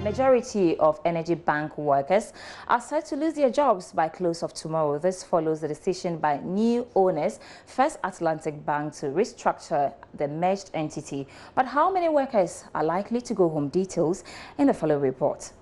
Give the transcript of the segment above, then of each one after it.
Majority of Energy Bank workers are set to lose their jobs by close of tomorrow. This follows the decision by new owners, First Atlantic Bank, to restructure the merged entity. But how many workers are likely to go home? Details in the following report.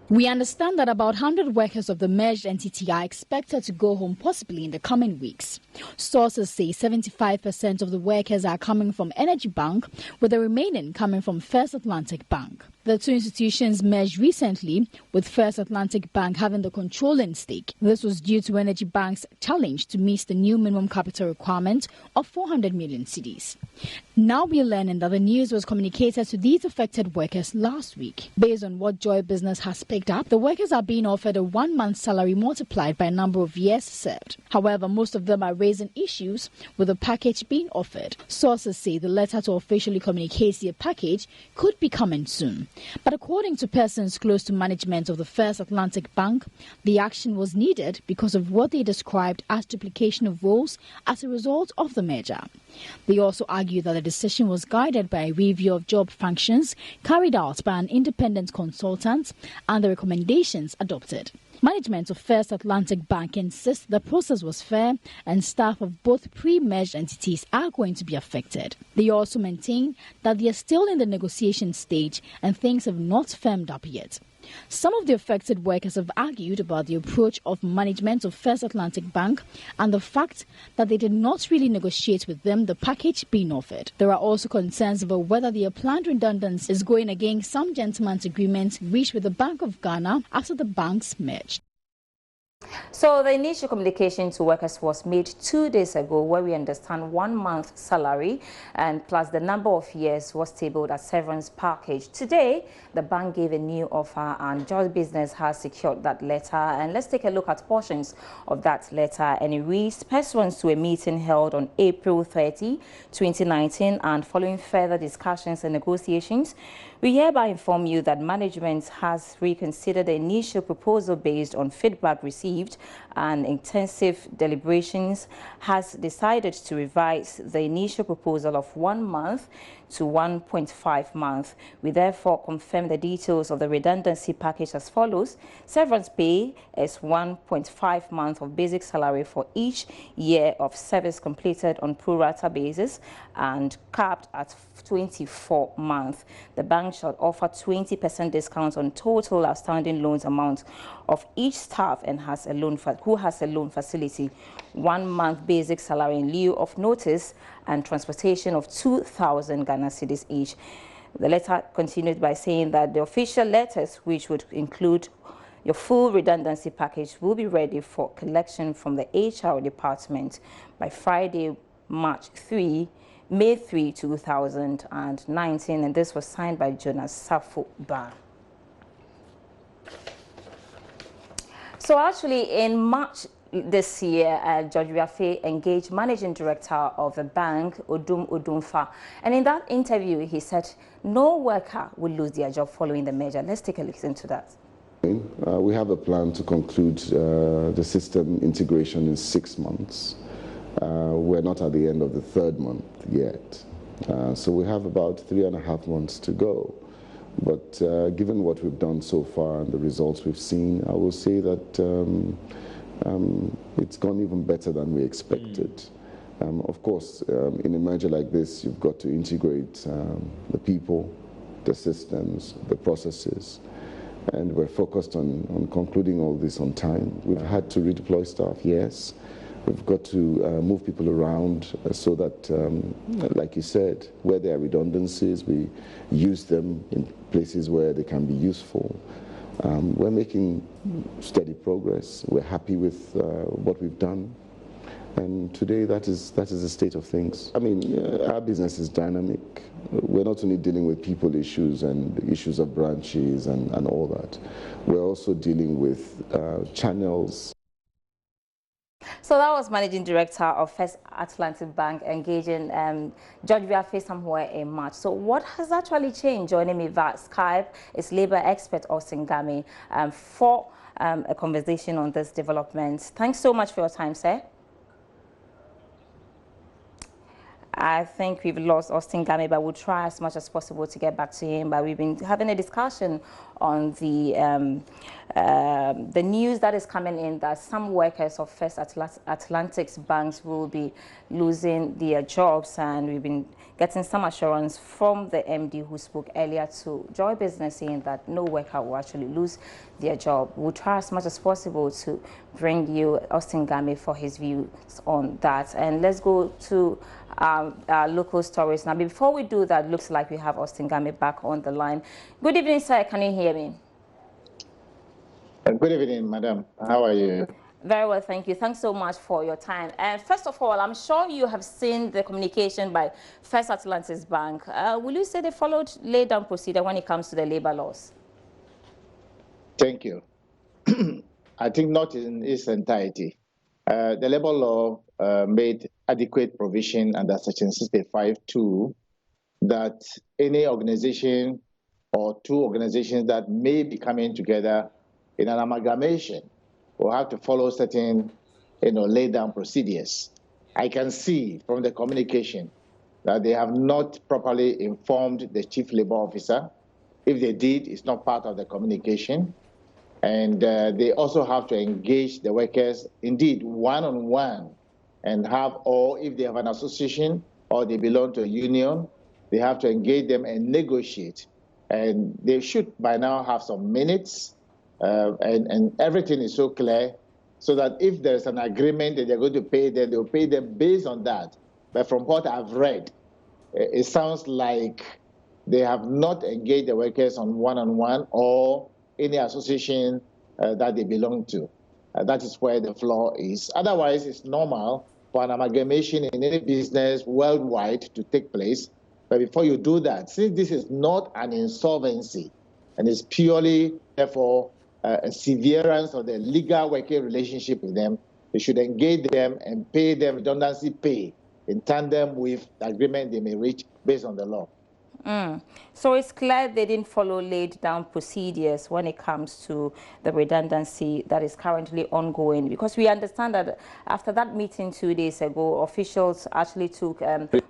We understand that about 100 workers of the merged entity are expected to go home possibly in the coming weeks. Sources say 75% of the workers are coming from Energy Bank, with the remaining coming from First Atlantic Bank. The two institutions merged recently, with First Atlantic Bank having the controlling stake. This was due to Energy Bank's challenge to meet the new minimum capital requirement of 400 million cedis. Now we're learning that the news was communicated to these affected workers last week. Based on what Joy Business has picked up, the workers are being offered a 1-month salary multiplied by number of years served. However, most of them are raising issues with the package being offered. Sources say the letter to officially communicate the package could be coming soon. But according to persons close to management of the First Atlantic Bank, the action was needed because of what they described as duplication of roles as a result of the merger. They also argue that the decision was guided by a review of job functions carried out by an independent consultant and the recommendations adopted. Management of First Atlantic Bank insists the process was fair and staff of both pre-merged entities are going to be affected. They also maintain that they are still in the negotiation stage and things have not firmed up yet. Some of the affected workers have argued about the approach of management of First Atlantic Bank and the fact that they did not really negotiate with them the package being offered. There are also concerns about whether the planned redundancy is going against some gentleman's agreement reached with the Bank of Ghana after the banks merged. So the initial communication to workers was made 2 days ago, where we understand 1 month salary and plus the number of years was tabled as severance package. Today, the bank gave a new offer and Joy Business has secured that letter. And let's take a look at portions of that letter. And it reads, pursuant to a meeting held on April 30, 2019 and following further discussions and negotiations, we hereby inform you that management has reconsidered the initial proposal based on feedback received and intensive deliberations, has decided to revise the initial proposal of 1 month to 1.5 months. We therefore confirm the details of the redundancy package as follows. Severance pay is 1.5 months of basic salary for each year of service completed on pro rata basis and capped at 24 months. The bank shall offer 20% discount on total outstanding loans amount of each staff and who has a loan facility. 1 month basic salary in lieu of notice and transportation of 2,000 Ghana cedis each. The letter continued by saying that the official letters, which would include your full redundancy package, will be ready for collection from the HR department by Friday, May 3, 2019, and this was signed by Jonas Safo Ba. So actually, in March this year, Judge Wiafe engaged Managing Director of the bank, Odum Odumfa, and in that interview, he said no worker will lose their job following the merger. Let's take a listen to that. We have a plan to conclude the system integration in 6 months. We're not at the end of the 3rd month yet. So we have about 3.5 months to go. But given what we've done so far and the results we've seen, I will say that it's gone even better than we expected. Of course, in a merger like this, you've got to integrate the people, the systems, the processes. And we're focused on concluding all this on time. We've had to redeploy staff, yes. We've got to move people around so that, like you said, where there are redundancies, we use them in places where they can be useful. We're making steady progress. We're happy with what we've done. And today, that is the state of things. I mean, our business is dynamic. We're not only dealing with people issues and issues of branches and all that. We're also dealing with channels. So that was Managing Director of First Atlantic Bank engaging Judge Wiafe somewhere in March. So what has actually changed? Joining me via Skype is labor expert Austin Gami for a conversation on this development. Thanks so much for your time, sir. I think we've lost Austin Game, but we'll try as much as possible to get back to him. But we've been having a discussion on the news that is coming in that some workers of First Atlantic's banks will be losing their jobs, and we've been getting some assurance from the MD who spoke earlier to Joy Business saying that no worker will actually lose their job. We'll try as much as possible to bring you Austin Game for his views on that. And let's go to our local stories now. Before we do that, looks like we have Austin Game back on the line. Good evening, sir. Can you hear me? Good evening, madam. How are you? Very well, thank you. Thanks so much for your time. And first of all, I'm sure you have seen the communication by First Atlantic Bank. Will you say they followed lay-down procedure when it comes to the labor laws? Thank you. I think not in its entirety. The labor law made adequate provision under Section 65(2) that any organization or two organizations that may be coming together in an amalgamation will have to follow certain, lay-down procedures. I can see from the communication that they have not properly informed the chief labor officer. If they did, it's not part of the communication. And they also have to engage the workers, indeed, one-on-one, and have, or if they have an association or they belong to a union, they have to engage them and negotiate. And they should by now have some minutes, and everything is so clear, so that if there's an agreement that they're going to pay them, they'll pay them based on that. But from what I've read, it sounds like they have not engaged the workers on one-on-one or any association that they belong to. That is where the flaw is. Otherwise, it's normal for an amalgamation in any business worldwide to take place. But before you do that, since this is not an insolvency and it's purely, therefore, a severance of the legal working relationship with them, you should engage them and pay them redundancy pay in tandem with the agreement they may reach based on the law. So it's clear they didn't follow laid down procedures when it comes to the redundancy that is currently ongoing, because we understand that after that meeting 2 days ago, officials actually took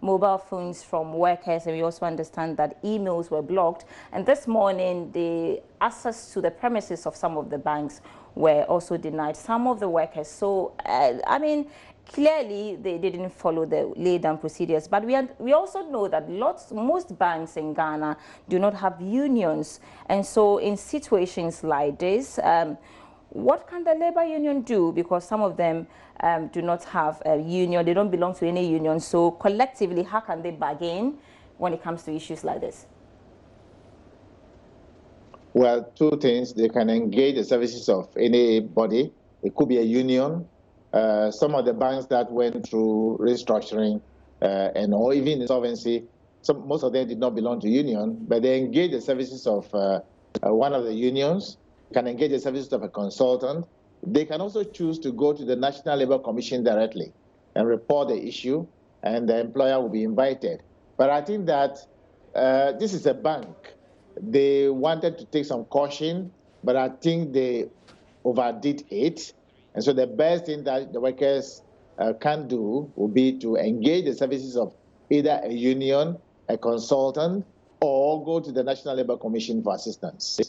mobile phones from workers, and we also understand that emails were blocked, and this morning the access to the premises of some of the banks were also denied some of the workers. So I mean, clearly they didn't follow the laid-down procedures, but we also know that most banks in Ghana do not have unions, and so in situations like this, what can the labor union do? Because some of them do not have a union, they don't belong to any union, so collectively, how can they bargain when it comes to issues like this? Well, two things. They can engage the services of anybody. It could be a union. Some of the banks that went through restructuring or even insolvency, most of them did not belong to union, but they engage the services of one of the unions, can engage the services of a consultant. They can also choose to go to the National Labour Commission directly and report the issue, and the employer will be invited. But I think that this is a bank. They wanted to take some caution, but I think they overdid it. And so the best thing that the workers can do will be to engage the services of either a union, a consultant, or go to the National Labour Commission for assistance.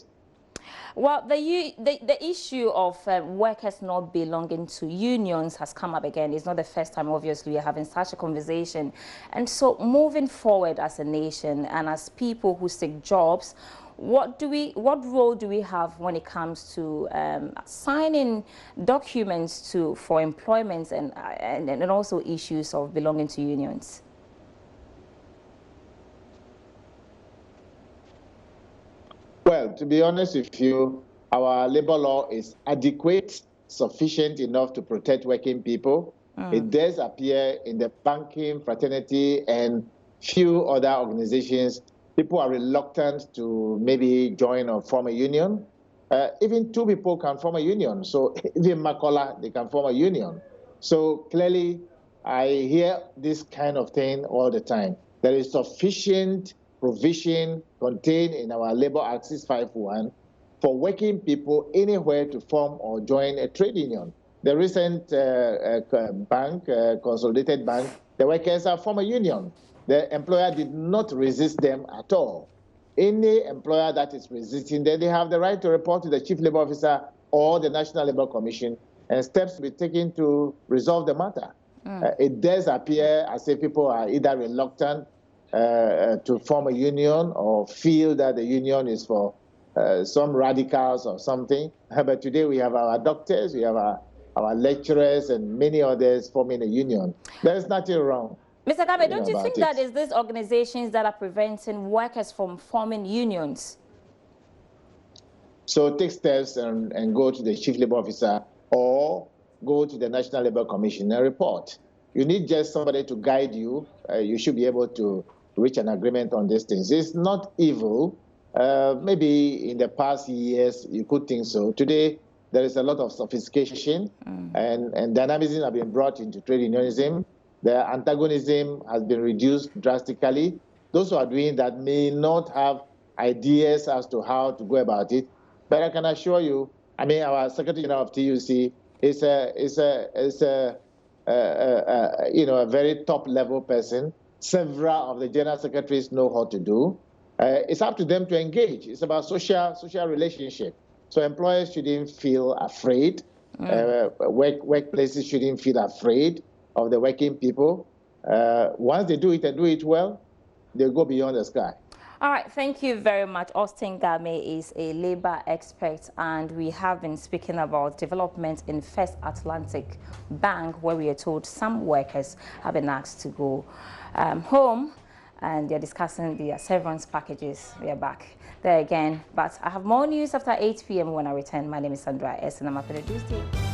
Well, the issue of workers not belonging to unions has come up again. It's not the first time, obviously, we're having such a conversation. And so moving forward as a nation and as people who seek jobs, what role do we have when it comes to signing documents for employment and also issues of belonging to unions? Well, to be honest with you, our labor law is adequate, sufficient enough to protect working people. It does appear in the banking fraternity and few other organizations. People are reluctant to maybe join or form a union. Even two people can form a union. So even Makola, they can form a union. So clearly, I hear this kind of thing all the time. There is sufficient provision contained in our Labour Act 651 for working people anywhere to form or join a trade union. The recent bank, Consolidated Bank, The workers are from a union. The employer did not resist them at all. Any employer that is resisting them, they have the right to report to the Chief Labour Officer or the National Labour Commission, and steps to be taken to resolve the matter. It does appear as if people are either reluctant to form a union or feel that the union is for some radicals or something. But today we have our doctors, we have our lecturers, and many others forming a union. There is nothing wrong. Mr. Game, don't you think that is these organizations that are preventing workers from forming unions? So take steps and go to the Chief Labour Officer or go to the National Labour Commission and report. You need just somebody to guide you. You should be able to reach an agreement on these things. It's not evil. Maybe in the past years you could think so. Today there is a lot of sophistication and dynamism have been brought into trade unionism. The antagonism has been reduced drastically. Those who are doing that may not have ideas as to how to go about it. But I can assure you, I mean, our Secretary General of TUC is a very top level person. Several of the general secretaries know how to do. It's up to them to engage. It's about social relationship. So employers shouldn't feel afraid. Workplaces shouldn't feel afraid of the working people. Once they do it and do it well, they'll go beyond the sky. All right, thank you very much. Austin Game is a labor expert, and we have been speaking about development in First Atlantic Bank, where we are told some workers have been asked to go home, and they're discussing their severance packages. We are back there again, but I have more news after 8 p.m. when I return. My name is Sandra S, and I'm a producer.